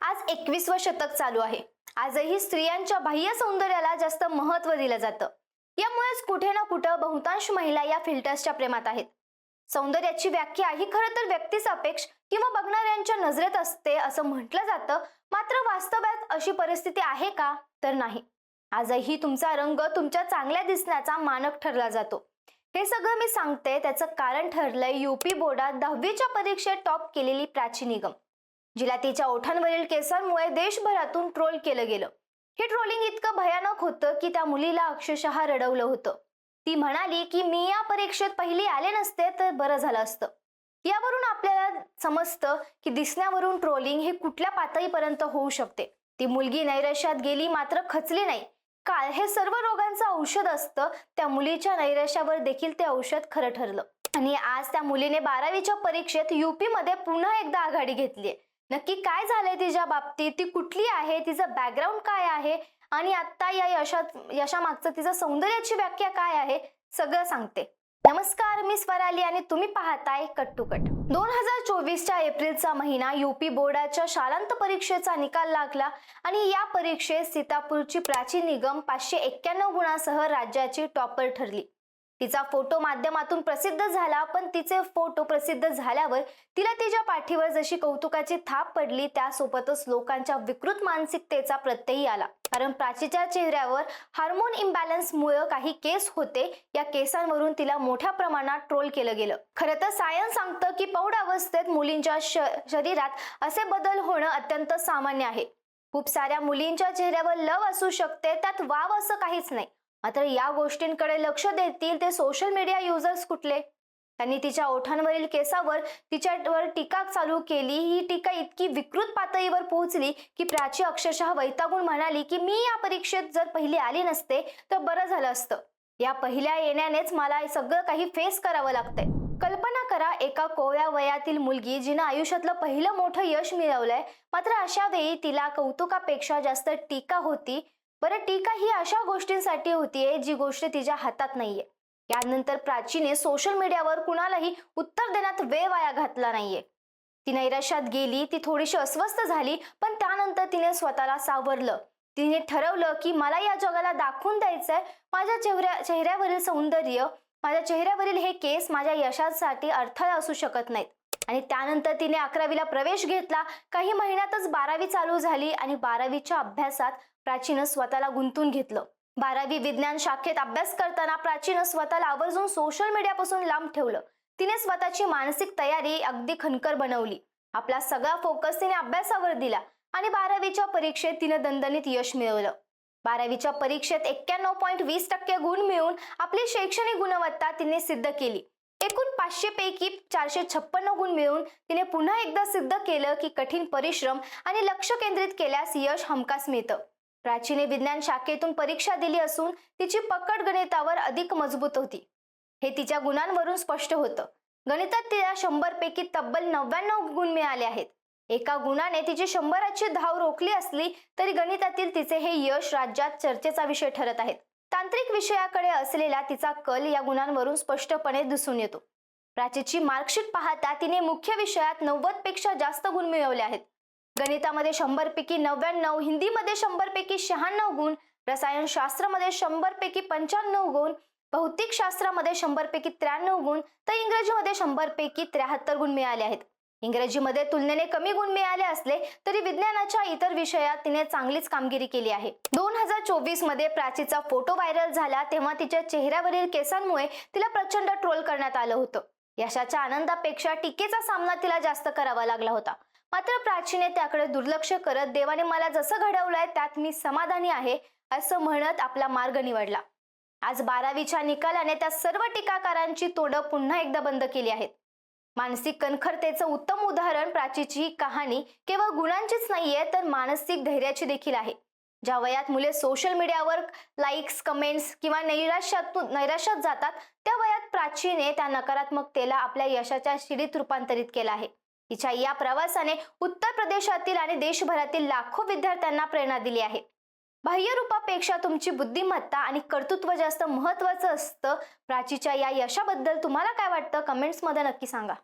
आज 21वं शतक चालू आहे। आजही स्त्रियांच्या बाह्य सौंदर्याला जास्त महत्त्व दिलं जातं। यामुळेच कुठे ना कुठे बहुतांश महिला या फिल्टर्सच्या प्रेमात आहेत। सौंदर्याची व्याख्या ही खरं तर व्यक्तिसापेक्ष किंवा बघणाऱ्यांच्या नजरेत असते असं म्हटलं जातं, मात्र वास्तवात अशी परिस्थिती आहे का? तर नाही। आजही तुमचा रंग तुमच्या चांगल्या दिसण्याचा मानक ठरला जातो। हे सगळं मी सांगते त्याचं कारण ठरलंय यूपी बोर्डात 10वीच्या परीक्षेत टॉप केलेली प्राची निगम, जिला तिच्या ओठांवरील केसांमुळे देशभरातून ट्रोल केलं गेलं। हे ट्रोलिंग इतकं भयानक होतं की त्या मुलीला अक्षरशः रडवलं होतं। ती म्हणाली की मी या परीक्षेत पहिली आले नसते तर बरं झालं असतं। यावरून आपल्याला समजतं की दिसण्यावरून ट्रोलिंग हे कुठल्या पातळीपर्यंत होऊ शकते। ती मुलगी नैराश्यात गेली मात्र खचली नाही। काळ हे सर्व रोगांचं औषध असतं, त्या मुलीच्या नैराश्यावर देखील ते औषध खरं ठरलं आणि आज त्या मुलीने 12वीच्या परीक्षेत यूपी मध्ये पुन्हा एकदा आघाडी घेतलीये। नक्की काय झालंय तिच्या बाबतीत, ती कुठली आहे, तिचं बॅकग्राऊंड काय आहे आणि आता या यशामागचं तिचं सौंदर्याची व्याख्या काय आहे, सगळं सांगते। नमस्कार, मी स्वराली आणि तुम्ही पाहताय कट टू कट। 2024च्या एप्रिलचा महिना यूपी बोर्डाच्या शालांत परीक्षेचा निकाल लागला आणि या परीक्षेत सीतापूरची प्राची निगम 591 गुणांसह राज्याची टॉपर ठरली। तिचा फोटो माध्यमातून प्रसिद्ध झाला, पण तिचे फोटो प्रसिद्ध झाल्यावर तिला तिच्या पाठीवर जशी कौतुकाची थाप पडली, त्यासोबतच लोकांच्या विकृत मानसिकतेचा प्रत्ययही आला। कारण प्राचीच्या चेहऱ्यावर हार्मोन इम्बॅलन्समुळे काही केस होते, या केसांवरून तिला मोठ्या प्रमाणात ट्रोल केलं गेलं। खरं तर सायन्स सांगतं की प्रौढ अवस्थेत मुलींच्या शरीरात असे बदल होणं अत्यंत सामान्य आहे। खूप साऱ्या मुलींच्या चेहऱ्यावर लव असू शकते, त्यात वाव असं काहीच नाही। मात्र या गोष्टींकडे लक्ष देतील ते सोशल मीडिया युजर्स कुठले? त्यांनी तिच्या ओठांवरील केसावर तिच्यावर टीका चालू केली। ही टीका इतकी विकृत पातळीवर पोहोचली की प्राची अक्षरशः वैतागून म्हणाली की मी या परीक्षेत जर पहिली आली नसते तर बरं झालं असतं। या पहिल्या येण्यानेच मला सगळं काही फेस करावं लागतंय। कल्पना करा, एका कोवळ्या वयातील मुलगी जिनं आयुष्यातलं पहिलं मोठं यश मिळवलंय, मात्र अशा वेळी तिला कौतुकापेक्षा जास्त टीका होती। बरं, टीका ही अशा गोष्टींसाठी होतीये जी गोष्ट तिच्या हातात नाहीये। यानंतर प्राचीने सोशल मीडियावर कुणालाही उत्तर देण्यात वेळ वाया घातला नाहीये। ती नैराश्यात गेली, ती थोडीशी अस्वस्थ झाली, पण त्यानंतर तिने स्वतःला सावरलं। तिने ठरवलं की मला या जगाला दाखवून द्यायचंय माझ्या चेहऱ्यावरील सौंदर्य, माझ्या चेहऱ्यावरील हे केस माझ्या यशासाठी अडथळा असू शकत नाहीत। आणि त्यानंतर तिने 11वीला प्रवेश घेतला। काही महिन्यातच 12वी चालू झाली आणि 12वीच्या अभ्यासात प्राचीनं स्वतःला गुंतून घेतलं। 12वी विज्ञान शाखेत अभ्यास करताना प्राचीनं स्वतःला आवर्जून सोशल मीडियापासून लांब ठेवलं। तिने स्वतःची मानसिक तयारी अगदी खणकर बनवली। आपला सगळा फोकस तिने अभ्यासावर दिला आणि 12वीच्या परीक्षेत तिने दणदणीत यश मिळवलं। 12वीच्या परीक्षेत 91.20% गुण मिळवून आपली शैक्षणिक गुणवत्ता तिने सिद्ध केली। एकूण 500 पैकी 456 गुण मिळवून तिने पुन्हा एकदा सिद्ध केलं की कठीण परिश्रम आणि लक्ष केंद्रित केल्यास यश हमखास मिळतं। प्राचीने विज्ञान शाखेतून परीक्षा दिली असून तिची पकड गणितावर अधिक मजबूत होती, हे तिच्या गुणांवरून स्पष्ट होतं। गणितात तिला 100 पैकी तब्बल 99 गुण मिळाले आहेत। एका गुणाने तिची 100ची धाव रोखली असली तरी गणितातील तिचे हे यश राज्यात चर्चेचा विषय ठरत आहेत। तांत्रिक विषयाकडे असलेला तिचा कल या गुणांवरून स्पष्टपणे दिसून येतो। प्राचीची मार्कशीट पाहता तिने मुख्य विषयात 90 पेक्षा जास्त गुण मिळवले आहेत। गणितामध्ये 100 पैकी 99, हिंदीमध्ये 100 पैकी 96 गुण, रसायनशास्त्रामध्ये 100 पैकी 95 गुण, भौतिक शास्त्रामध्ये 100 पैकी 93 गुण, तर इंग्रजीमध्ये 100 पैकी 73 गुण मिळाले आहेत। इंग्रजीमध्ये तुलनेने कमी गुण मिळाले असले तरी विज्ञानाच्या इतर विषयात तिने चांगलीच कामगिरी केली आहे। 2024 मध्ये प्राचीचा फोटो व्हायरल झाला तेव्हा तिच्या चेहऱ्यावरील केसांमुळे तिला प्रचंड ट्रोल करण्यात आलं होतं। यशाच्या आनंदापेक्षा टीकेचा सामना तिला जास्त करावा लागला होता। मात्र प्राचीने त्याकडे दुर्लक्ष करत देवाने मला जसं घडवलंय त्यात मी समाधानी आहे असं म्हणत आपला मार्ग निवडला। आज 12वीच्या निकालाने त्या सर्व टीकाकारांची तोंडं पुन्हा एकदा बंद केली आहेत। मानसिक कणखरतेचं उत्तम उदाहरण प्राचीची ही कहाणी केवळ गुणांचीच नाहीये तर मानसिक धैर्याची देखील आहे। ज्या वयात मुले सोशल मीडियावर लाईक्स, कमेंट्स किंवा नैराश्यात जातात, त्या वयात प्राचीने त्या नकारात्मकतेला आपल्या यशाच्या शिडीत रूपांतरित केलं आहे। तिच्या या प्रवासाने उत्तर प्रदेशातील आणि देशभरातील लाखो विद्यार्थ्यांना प्रेरणा दिली आहे। बाह्य रूपापेक्षा तुमची बुद्धिमत्ता आणि कर्तृत्व जास्त महत्त्वाचं असतं। प्राचीच्या या यशाबद्दल तुम्हाला काय वाटतं? कमेंट्समध्ये नक्की सांगा।